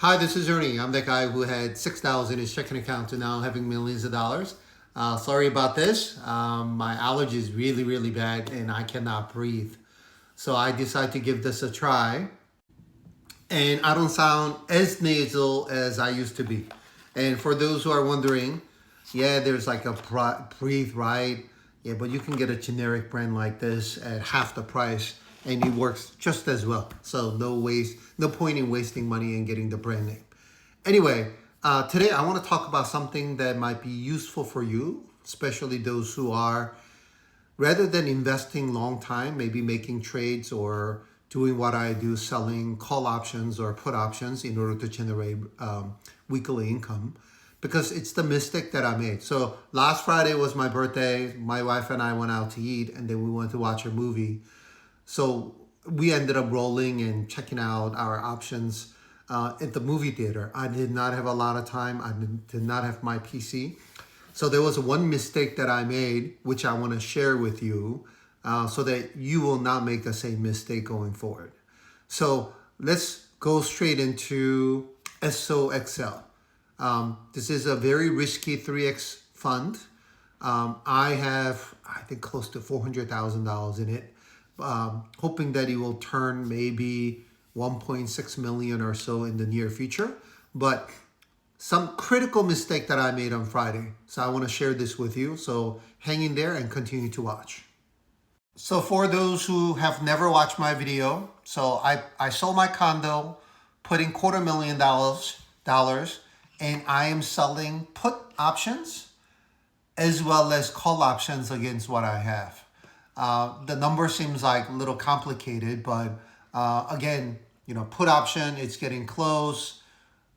Hi, this is Ernie. I'm that guy who had $6 in his checking account to now having millions of dollars. Sorry about this. My allergy is really, really bad and I cannot breathe. So I decided to give this a try. And I don't sound as nasal as I used to be. And for those who are wondering, yeah, there's like a breathe right. Yeah, but you can get a generic brand like this at half the price and it works just as well. So no point in wasting money and getting the brand name. Anyway, today I want to talk about something that might be useful for you, especially those who are, rather than investing long time, maybe making trades or doing what I do, selling call options or put options in order to generate weekly income, because it's the mistake that I made. So last Friday was my birthday. My wife and I went out to eat and then we went to watch a movie. So we ended up rolling and checking out our options at the movie theater. I did not have a lot of time. I did not have my PC. So there was one mistake that I made, which I want to share with you so that you will not make the same mistake going forward. So let's go straight into SOXL. This is a very risky 3X fund. I have, I think, close to $400,000 in it, hoping that it will turn maybe 1.6 million or so in the near future. But some critical mistake that I made on Friday. So I want to share this with you. So hang in there and continue to watch. So for those who have never watched my video, so I sold my condo, put in $250,000, and I am selling put options as well as call options against what I have. The number seems like a little complicated, but again, put option, it's getting close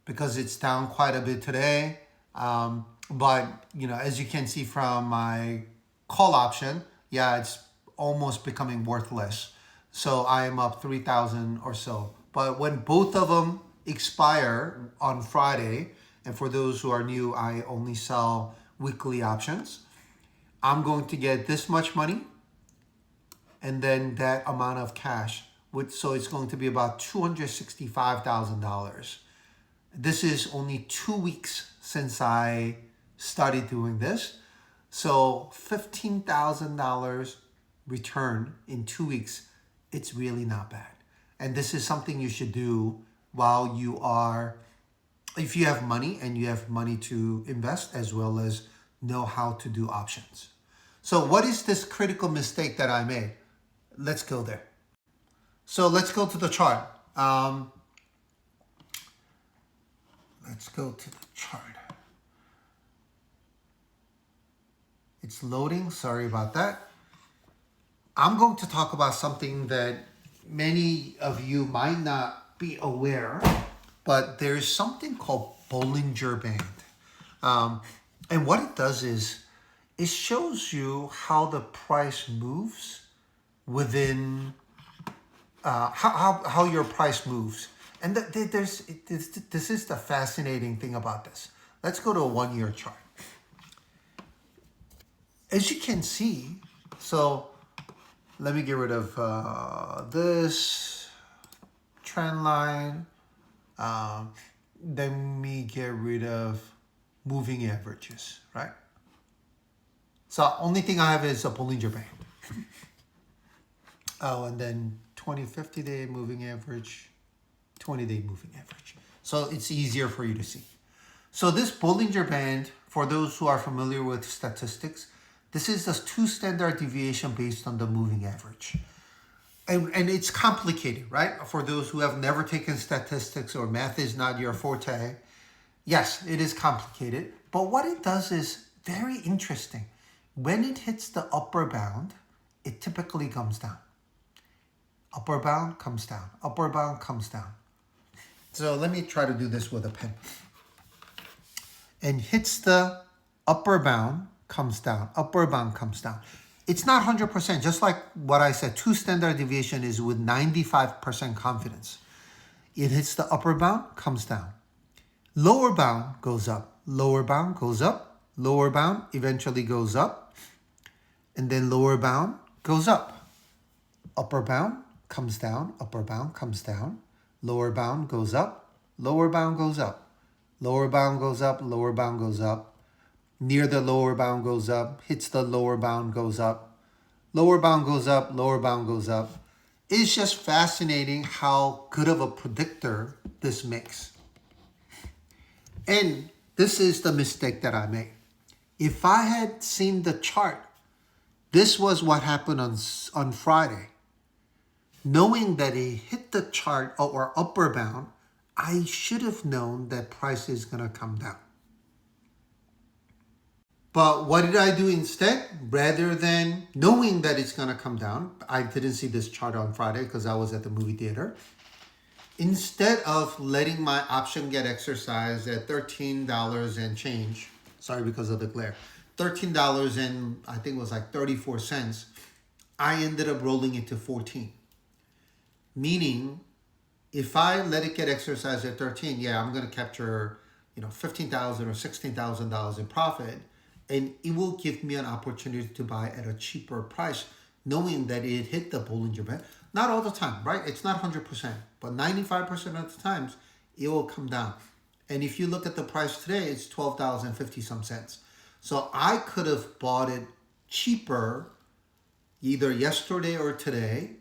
because it's down quite a bit today. But, as you can see from my call option, yeah, it's almost becoming worthless. So I am up 3,000 or so. But when both of them expire on Friday, and for those who are new, I only sell weekly options, I'm going to get this much money and then that amount of cash. So it's going to be about $265,000. This is only 2 weeks since I started doing this. So $15,000 return in 2 weeks, it's really not bad. And this is something you should do while you are, if you have money and you have money to invest as well as know how to do options. So what is this critical mistake that I made? Let's go there. So let's go to the chart. Let's go to the chart. It's loading. Sorry about that. I'm going to talk about something that many of you might not be aware, but there's something called Bollinger Band. And what it does is it shows you how the price moves within how your price moves. And this is the fascinating thing about this. Let's go to a 1-year chart. As you can see, so let me get rid of this trend line. Then we get rid of moving averages, right? So only thing I have is a Bollinger Band. Oh, and then 50-day moving average, 20-day moving average. So it's easier for you to see. So this Bollinger Band, for those who are familiar with statistics, this is the 2 standard deviation based on the moving average. And it's complicated, right? For those who have never taken statistics or math is not your forte, yes, it is complicated. But what it does is very interesting. When it hits the upper bound, it typically comes down. Upper bound comes down. Upper bound comes down. So let me try to do this with a pen. And hits the upper bound, comes down. Upper bound comes down. It's not 100%. Just like what I said, 2 standard deviation is with 95% confidence. It hits the upper bound, comes down. Lower bound goes up. Lower bound goes up. Lower bound eventually goes up. And then lower bound goes up. Upper bound comes down, upper bound comes down, lower bound goes up, lower bound goes up, lower bound goes up, lower bound goes up, near the lower bound goes up, hits the lower bound goes up, lower bound goes up, lower bound goes up. It's just fascinating how good of a predictor this makes. And this is the mistake that I made. If I had seen the chart, this was what happened on Friday. Knowing that he hit the chart or upper bound, I should have known that price is going to come down. But what did I do instead? Rather than knowing that it's going to come down, I didn't see this chart on Friday because I was at the movie theater. Instead of letting my option get exercised at $13 and change, sorry because of the glare, $13 and I think it was like 34 cents, I ended up rolling it to 14. Meaning, if I let it get exercised at 13, yeah, I'm going to capture, $15,000 or $16,000 in profit, and it will give me an opportunity to buy at a cheaper price, knowing that it hit the Bollinger Band. Not all the time, right? It's not 100%, but 95% of the times it will come down. And if you look at the price today, it's $12.50 some cents. So I could have bought it cheaper either yesterday or today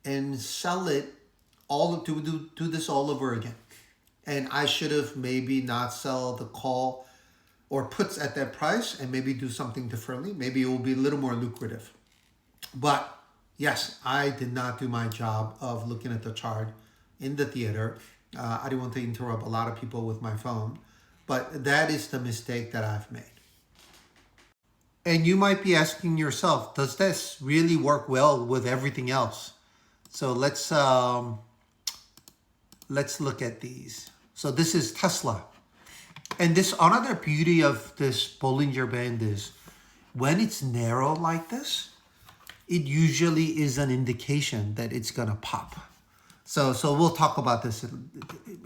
and sell it do this all over again. And I should have maybe not sell the call or puts at that price and maybe do something differently. Maybe it will be a little more lucrative. But yes, I did not do my job of looking at the chart in the theater. I didn't want to interrupt a lot of people with my phone, but that is the mistake that I've made. And you might be asking yourself, does this really work well with everything else? So let's look at these. So this is Tesla. And this another beauty of this Bollinger Band is when it's narrow like this, it usually is an indication that it's gonna pop. So we'll talk about this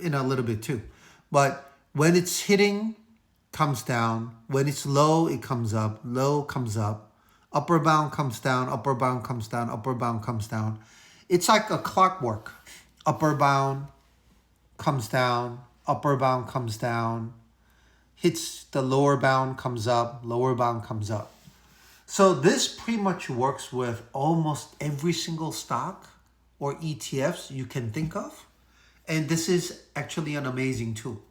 in a little bit too. But when it's hitting, comes down. When it's low, it comes up. Low comes up. Upper bound comes down. Upper bound comes down. Upper bound comes down. It's like a clockwork. Upper bound comes down. Upper bound comes down. Hits the lower bound, comes up. Lower bound comes up. So this pretty much works with almost every single stock or ETFs you can think of. And this is actually an amazing tool.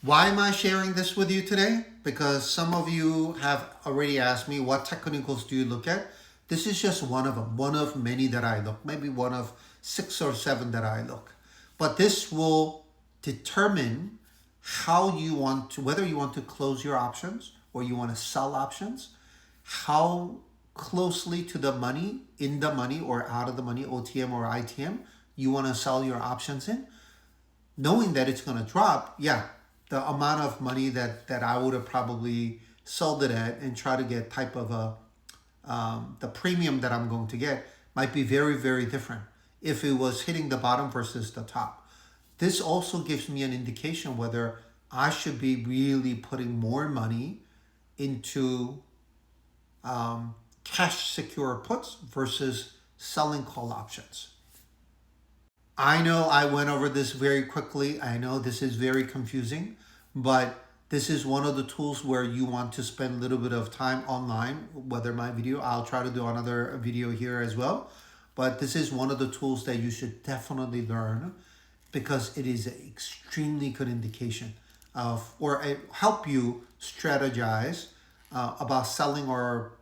Why am I sharing this with you today? Because some of you have already asked me, what technicals do you look at? This is just one of them, one of many that I look, maybe one of 6 or 7 that I look. But this will determine how you want to, whether you want to close your options or you want to sell options, how closely to the money, in the money or out of the money, OTM or ITM, you want to sell your options in. Knowing that it's going to drop, yeah, the amount of money that I would have probably sold it at and try to get type of the premium that I'm going to get might be very, very different if it was hitting the bottom versus the top. This also gives me an indication whether I should be really putting more money into cash secure puts versus selling call options. I know I went over this very quickly. I know this is very confusing, but this is one of the tools where you want to spend a little bit of time online, whether my video, I'll try to do another video here as well. But this is one of the tools that you should definitely learn because it is an extremely good indication of, or help you strategize about selling or,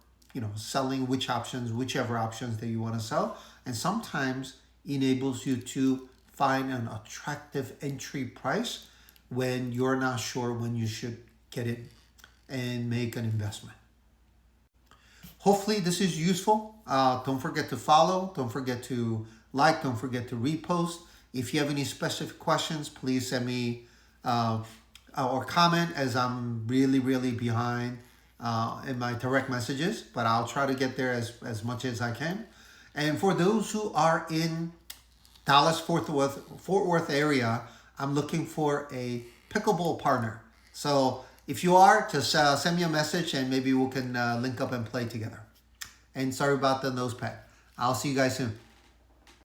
selling which options, whichever options that you want to sell. And sometimes enables you to find an attractive entry price when you're not sure when you should get it and make an investment. Hopefully this is useful. Don't forget to follow. Don't forget to like. Don't forget to repost. If you have any specific questions, please send me or comment, as I'm really, really behind in my direct messages, but I'll try to get there as much as I can. And for those who are in Dallas, Fort Worth area, I'm looking for a pickleball partner. So if you are, just send me a message and maybe we can link up and play together. And sorry about the nose pad. I'll see you guys soon.